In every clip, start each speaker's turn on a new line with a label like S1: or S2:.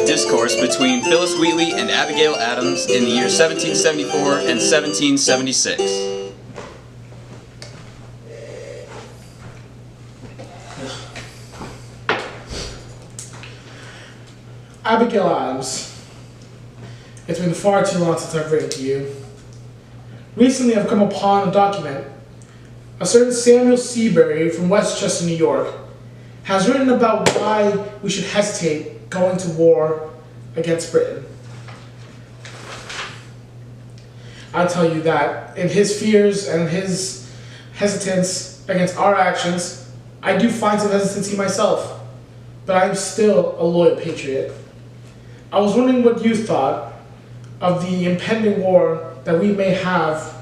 S1: discourse between Phyllis Wheatley and Abigail Adams in the years 1774 and 1776.
S2: Abigail Adams, it's been far too long since I've written to you. Recently I've come upon a document. A certain Samuel Seabury from Westchester, New York, has written about why we should hesitate going to war against Britain. I tell you that in his fears and his hesitance against our actions, I do find some hesitancy myself, but I'm still a loyal patriot. I was wondering what you thought of the impending war that we may have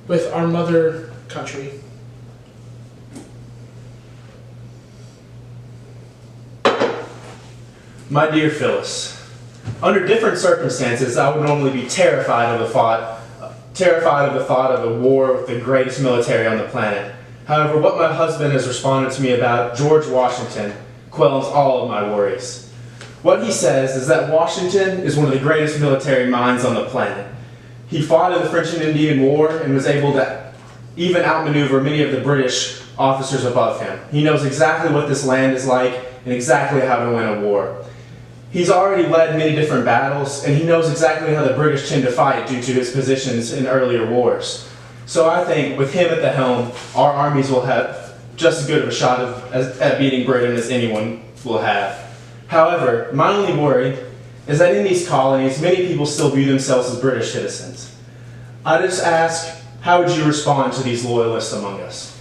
S2: with our mother country.
S3: My dear Phyllis, under different circumstances, I would normally be terrified of the thought of a war with the greatest military on the planet. However, what my husband has responded to me about George Washington quells all of my worries. What he says is that Washington is one of the greatest military minds on the planet. He fought in the French and Indian War and was able to even outmaneuver many of the British officers above him. He knows exactly what this land is like and exactly how to win a war. He's already led many different battles, and he knows exactly how the British tend to fight due to his positions in earlier wars. So I think with him at the helm, our armies will have just as good of a shot at beating Britain as anyone will have. However, my only worry is that in these colonies, many people still view themselves as British citizens. I just ask, how would you respond to these loyalists among us?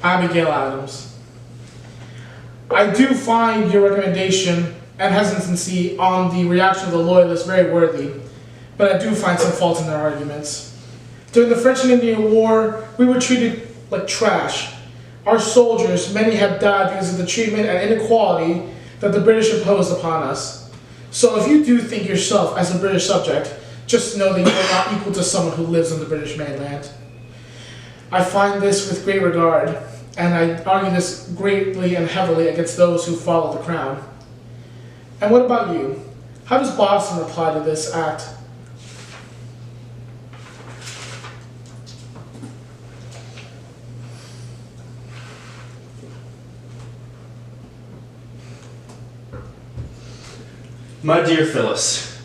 S2: Abigail Adams, I do find your recommendation and hesitancy on the reaction of the loyalists very worthy, but I do find some fault in their arguments. During the French and Indian War, we were treated like trash. Our soldiers, many have died because of the treatment and inequality that the British imposed upon us. So if you do think yourself as a British subject, just know that you are not equal to someone who lives on the British mainland. I find this with great regard, and I argue this greatly and heavily against those who follow the crown. And what about you? How does Boston reply to this act?
S3: My dear Phyllis,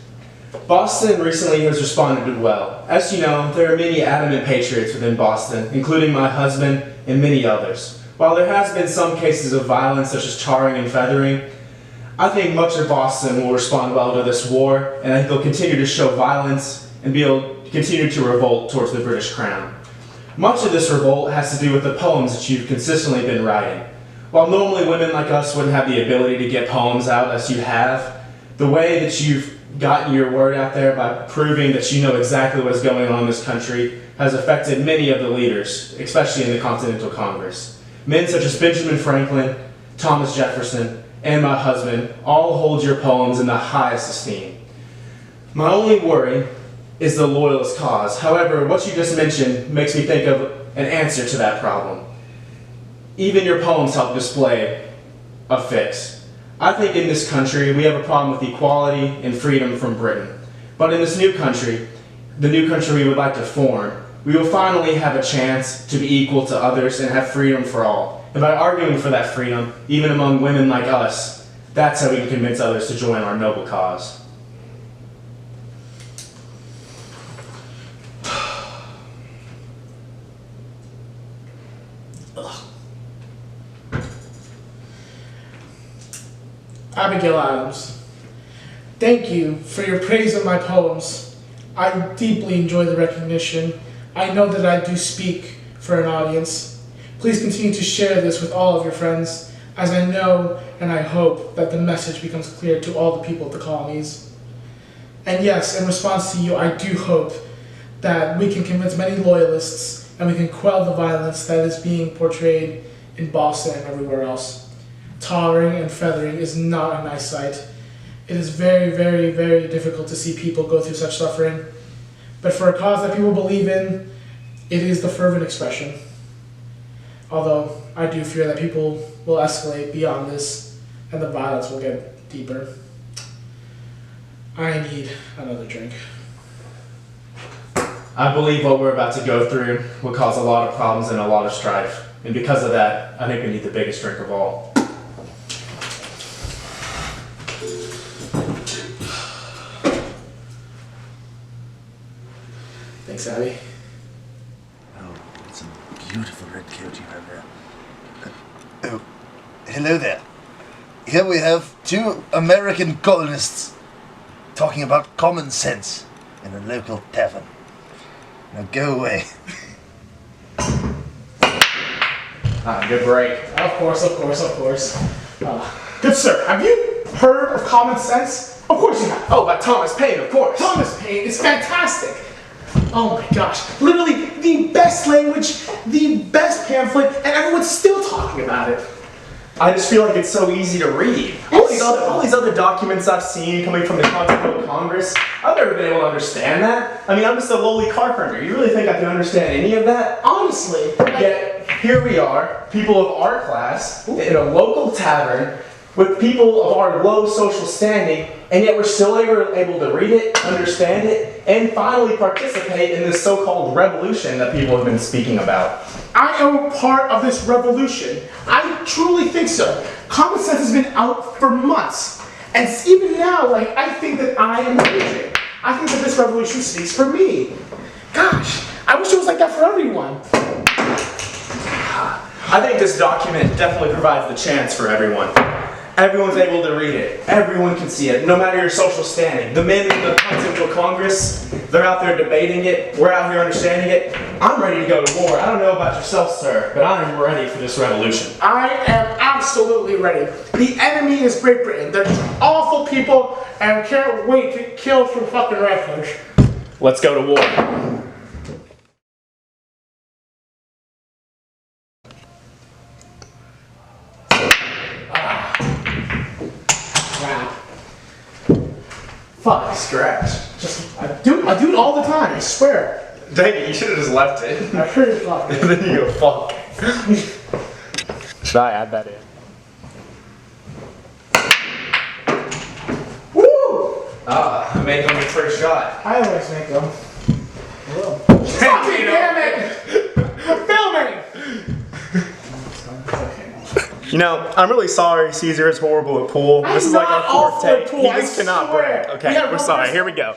S3: Boston recently has responded well. As you know, there are many adamant patriots within Boston, including my husband and many others. While there has been some cases of violence such as charring and feathering, I think much of Boston will respond well to this war, and I think they'll continue to show violence and be able to continue to revolt towards the British crown. Much of this revolt has to do with the poems that you've consistently been writing. While normally women like us wouldn't have the ability to get poems out as you have, the way that you've gotten your word out there by proving that you know exactly what is going on in this country has affected many of the leaders, especially in the Continental Congress. Men such as Benjamin Franklin, Thomas Jefferson, and my husband all hold your poems in the highest esteem. My only worry is the loyalist cause. However, what you just mentioned makes me think of an answer to that problem. Even your poems help display a fix. I think in this country we have a problem with equality and freedom from Britain. But in this new country, the new country we would like to form, we will finally have a chance to be equal to others and have freedom for all. And by arguing for that freedom, even among women like us, that's how we can convince others to join our noble cause.
S2: Abigail Adams, thank you for your praise of my poems. I deeply enjoy the recognition. I know that I do speak for an audience. Please continue to share this with all of your friends, as I know and I hope that the message becomes clear to all the people of the colonies. And yes, in response to you, I do hope that we can convince many loyalists and we can quell the violence that is being portrayed in Boston and everywhere else. Tarring and feathering is not a nice sight, It is very, very, very difficult to see people go through such suffering. But for a cause that people believe in, it is the fervent expression. Although, I do fear that people will escalate beyond this, and the violence will get deeper. I need another drink.
S3: I believe what we're about to go through will cause a lot of problems and a lot of strife. And because of that, I think we need the biggest drink of all.
S2: Thanks, Abby.
S4: Oh, it's a beautiful red coat you have there. Oh, hello there. Here we have two American colonists talking about common sense in a local tavern. Now go away.
S3: Good break.
S2: Of course. Good sir, have you heard of common sense? Of course you have.
S3: Oh, by Thomas Paine, of course.
S2: Thomas Paine is fantastic. Oh my gosh, literally the best language, the best pamphlet, and everyone's still talking about it.
S3: I just feel like it's so easy to read. All these other documents I've seen coming from the Continental Congress, I've never been able to understand that. I mean, I'm just a lowly carpenter. You really think I can understand any of that?
S2: Honestly.
S3: Yet, here we are, people of our class, in a local tavern, with people of our low social standing, and yet we're still able to read it, understand it, and finally participate in this so-called revolution that people have been speaking about.
S2: I am a part of this revolution. I truly think so. Common sense has been out for months. And even now, I think that I am leading. I think that this revolution speaks for me. Gosh, I wish it was like that for everyone.
S3: I think this document definitely provides the chance for everyone. Everyone's able to read it. Everyone can see it, no matter your social standing. The men in the Continental Congress, they're out there debating it. We're out here understanding it. I'm ready to go to war. I don't know about yourself, sir, but I'm ready for this revolution.
S2: I am absolutely ready. The enemy is Great Britain. They're awful people and can't wait to kill for fucking rifles.
S3: Let's go to war.
S2: Fuck.
S3: Scratch.
S2: I do it all the time, I swear.
S3: Dang it, you should have just left it.
S2: I heard it fuck.
S3: And then you go, fuck. Should I add that in?
S2: Woo!
S3: I made them the first shot.
S2: I always make them. Fucking damn it! Filming!
S3: You know, I'm really sorry Cesar is horrible at pool. This is like our fourth take. He just cannot break. Okay, we're sorry. Here we go.